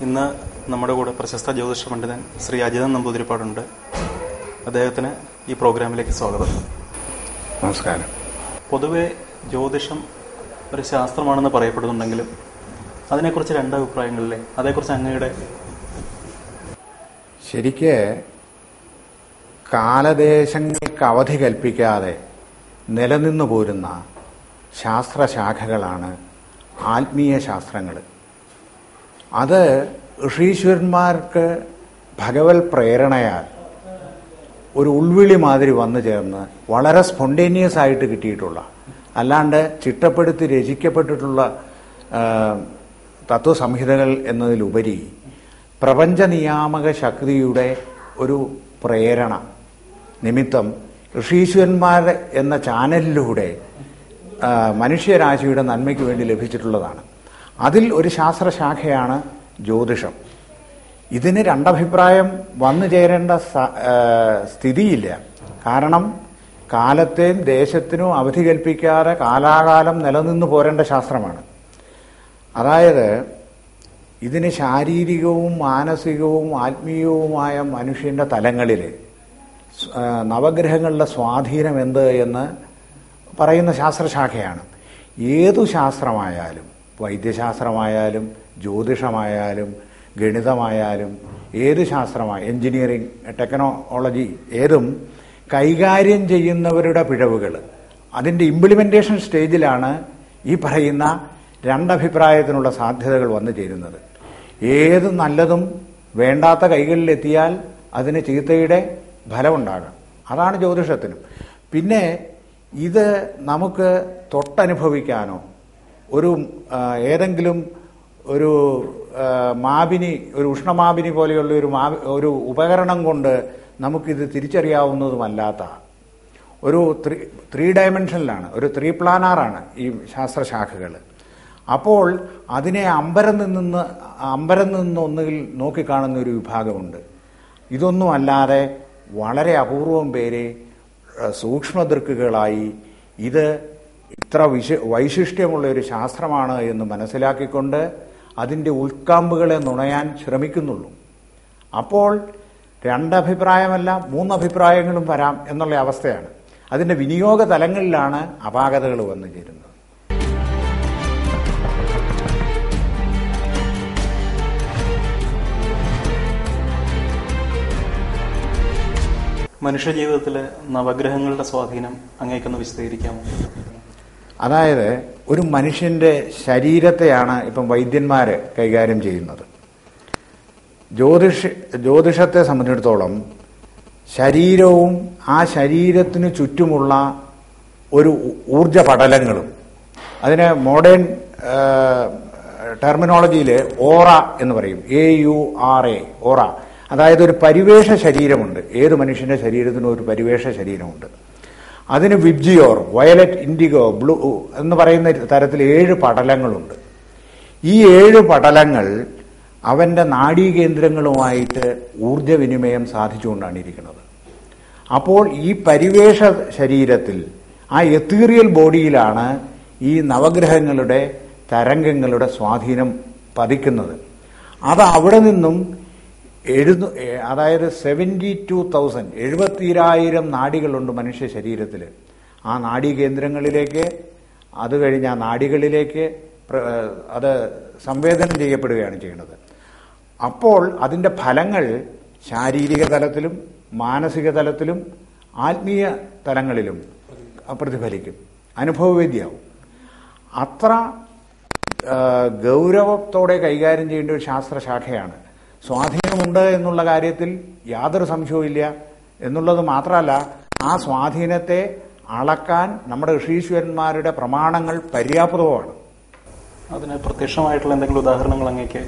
ഇന്ന് നമ്മുടെ കൂടെ പ്രശസ്ത ജ്യോതിഷ പണ്ഡിതൻ ശ്രീ അജിതൻ നമ്പൂതിരിപ്പാടുണ്ട്. അദ്ദേഹത്തിന് ഈ പ്രോഗ്രാമിലേക്ക് സ്വാഗതം. നമസ്കാരം. പൊതുവെ ജ്യോതിഷം ഒരു ശാസ്ത്രമാണെന്ന് പറയപ്പെടുന്നുണ്ടെങ്കിലും അതിനെക്കുറിച്ച് രണ്ടഭിപ്രായങ്ങളിലെ അതേക്കുറിച്ച് അങ്ങയുടെ? ശരിക്ക് കാലദേശങ്ങൾക്ക് അവധി കൽപ്പിക്കാതെ നിലനിന്നു പോരുന്ന ശാസ്ത്രശാഖകളാണ് ആത്മീയ ശാസ്ത്രങ്ങൾ. അത് ഋഷീശ്വരന്മാർക്ക് ഭഗവത് പ്രേരണയാൽ ഒരു ഉൾവിളി മാതിരി വന്നു ചേർന്ന് വളരെ സ്പോണ്ടേനിയസ് ആയിട്ട് കിട്ടിയിട്ടുള്ള, അല്ലാണ്ട് ചിട്ടപ്പെടുത്തി രചിക്കപ്പെട്ടിട്ടുള്ള തത്വസംഹിതകൾ എന്നതിലുപരി പ്രപഞ്ച നിയാമക ശക്തിയുടെ ഒരു പ്രേരണ നിമിത്തം ഋഷീശ്വരന്മാർ എന്ന ചാനലിലൂടെ മനുഷ്യരാശിയുടെ നന്മയ്ക്ക് വേണ്ടി ലഭിച്ചിട്ടുള്ളതാണ്. അതിൽ ഒരു ശാസ്ത്രശാഖയാണ് ജ്യോതിഷം. ഇതിന് രണ്ടഭിപ്രായം വന്നു ചേരേണ്ട സ്ഥിതിയില്ല. കാരണം കാലത്തെയും ദേശത്തിനും അവധി കൽപ്പിക്കാതെ കാലാകാലം നിലനിന്നു പോരേണ്ട ശാസ്ത്രമാണ്. അതായത് ഇതിന് ശാരീരികവും മാനസികവും ആത്മീയവുമായ മനുഷ്യന്റെ തലങ്ങളിൽ നവഗ്രഹങ്ങളുടെ സ്വാധീനം എന്ത് എന്ന് പറയുന്ന ശാസ്ത്രശാഖയാണ്. ഏതു ശാസ്ത്രമായാലും, വൈദ്യശാസ്ത്രമായാലും ജ്യോതിഷമായാലും ഗണിതമായാലും ഏത് ശാസ്ത്രമായ എഞ്ചിനീയറിംഗ്, ടെക്നോളജി ഏതും കൈകാര്യം ചെയ്യുന്നവരുടെ പിഴവുകൾ അതിൻ്റെ ഇംപ്ലിമെന്റേഷൻ സ്റ്റേജിലാണ് ഈ പറയുന്ന രണ്ടഭിപ്രായത്തിനുള്ള സാധ്യതകൾ വന്നു ചേരുന്നത്. ഏത് നല്ലതും വേണ്ടാത്ത കൈകളിലെത്തിയാൽ അതിന് ചീത്തയുടെ ഫലമുണ്ടാകാം. അതാണ് ജ്യോതിഷത്തിനും. പിന്നെ ഇത് നമുക്ക് തൊട്ടനുഭവിക്കാനോ ഏതെങ്കിലും ഒരു മാപിനി, ഒരു ഉഷ്ണമാപിനി പോലെയുള്ള ഒരു ഉപകരണം കൊണ്ട് നമുക്കിത് തിരിച്ചറിയാവുന്നതുമല്ലാത്ത ഒരു ത്രീ ഡയമെൻഷനിലാണ്, ഒരു 3 പ്ലാനാറാണ് ഈ ശാസ്ത്രശാഖകൾ. അപ്പോൾ അതിനെ അമ്പരം നിന്ന് ഒന്നുകിൽ നോക്കിക്കാണുന്ന ഒരു വിഭാഗമുണ്ട്. ഇതൊന്നും അല്ലാതെ വളരെ അപൂർവം പേരെ സൂക്ഷ്മദൃക്കുകളായി ഇത് ഇത്ര വൈശിഷ്ട്യമുള്ള ഒരു ശാസ്ത്രമാണ് എന്ന് മനസ്സിലാക്കിക്കൊണ്ട് അതിൻ്റെ ഉൾക്കാമ്പുകളെ നുണയാൻ ശ്രമിക്കുന്നുള്ളൂ. അപ്പോൾ രണ്ടഭിപ്രായമല്ല 3 അഭിപ്രായങ്ങളും വരാം എന്നുള്ള അവസ്ഥയാണ്. അതിൻ്റെ വിനിയോഗ തലങ്ങളിലാണ് അപാകതകൾ വന്നു ചേരുന്നത്. മനുഷ്യജീവിതത്തിലെ നവഗ്രഹങ്ങളുടെ സ്വാധീനം അങ്ങേക്കൊന്ന് വിശദീകരിക്കാമോ? അതായത് ഒരു മനുഷ്യന്റെ ശരീരത്തെയാണ് ഇപ്പം വൈദ്യന്മാർ കൈകാര്യം ചെയ്യുന്നത്. ജ്യോതിഷത്തെ സംബന്ധിച്ചിടത്തോളം ശരീരവും ആ ശരീരത്തിന് ചുറ്റുമുള്ള ഒരു ഊർജ പടലങ്ങളും, അതിന് മോഡേൺ ടെർമിനോളജിയിൽ ഓറ എന്ന് പറയും, AURA, ഓറ. അതായത് ഒരു പരിവേഷ ശരീരമുണ്ട്. ഏത് മനുഷ്യന്റെ ശരീരത്തിനും ഒരു പരിവേഷ ശരീരമുണ്ട്. അതിന് വിബ്ജിയോർ, വയലറ്റ്, ഇൻഡിഗോ, ബ്ലൂ എന്ന് പറയുന്ന തരത്തിൽ 7 പടലങ്ങളുണ്ട്. ഈ 7 പടലങ്ങൾ അവന്റെ നാഡീകേന്ദ്രങ്ങളുമായിട്ട് ഊർജവിനിമയം സാധിച്ചുകൊണ്ടാണ് ഇരിക്കുന്നത്. അപ്പോൾ ഈ പരിവേഷ ശരീരത്തിൽ, ആ എത്തീറിയൽ ബോഡിയിലാണ് ഈ നവഗ്രഹങ്ങളുടെ തരംഗങ്ങളുടെ സ്വാധീനം പതിക്കുന്നത്. അത് അവിടെ നിന്നും അതായത് 72,000 72,000 നാഡികളുണ്ട് മനുഷ്യ ശരീരത്തിൽ. ആ നാഡീകേന്ദ്രങ്ങളിലേക്ക്, അത് കഴിഞ്ഞ് ആ നാഡികളിലേക്ക് അത് സംവേദനം ചെയ്യപ്പെടുകയാണ് ചെയ്യുന്നത്. അപ്പോൾ അതിൻ്റെ ഫലങ്ങൾ ശാരീരിക തലത്തിലും മാനസിക തലത്തിലും ആത്മീയ തലങ്ങളിലും പ്രതിഫലിക്കും, അനുഭവവേദ്യമാവും. അത്ര ഗൗരവത്തോടെ കൈകാര്യം ചെയ്യേണ്ട ഒരു ശാസ്ത്രശാഖയാണ്. സ്വാധീനമുണ്ട് എന്നുള്ള കാര്യത്തിൽ യാതൊരു സംശയവുമില്ല. എന്നുള്ളത് മാത്രമല്ല, ആ സ്വാധീനത്തെ അളക്കാൻ നമ്മുടെ ഋഷീശ്വരന്മാരുടെ പ്രമാണങ്ങൾ പര്യാപ്തവുമാണ്. അതിന് പ്രത്യക്ഷമായിട്ടുള്ള എന്തെങ്കിലും ഉദാഹരണങ്ങൾ അങ്ങേക്ക്?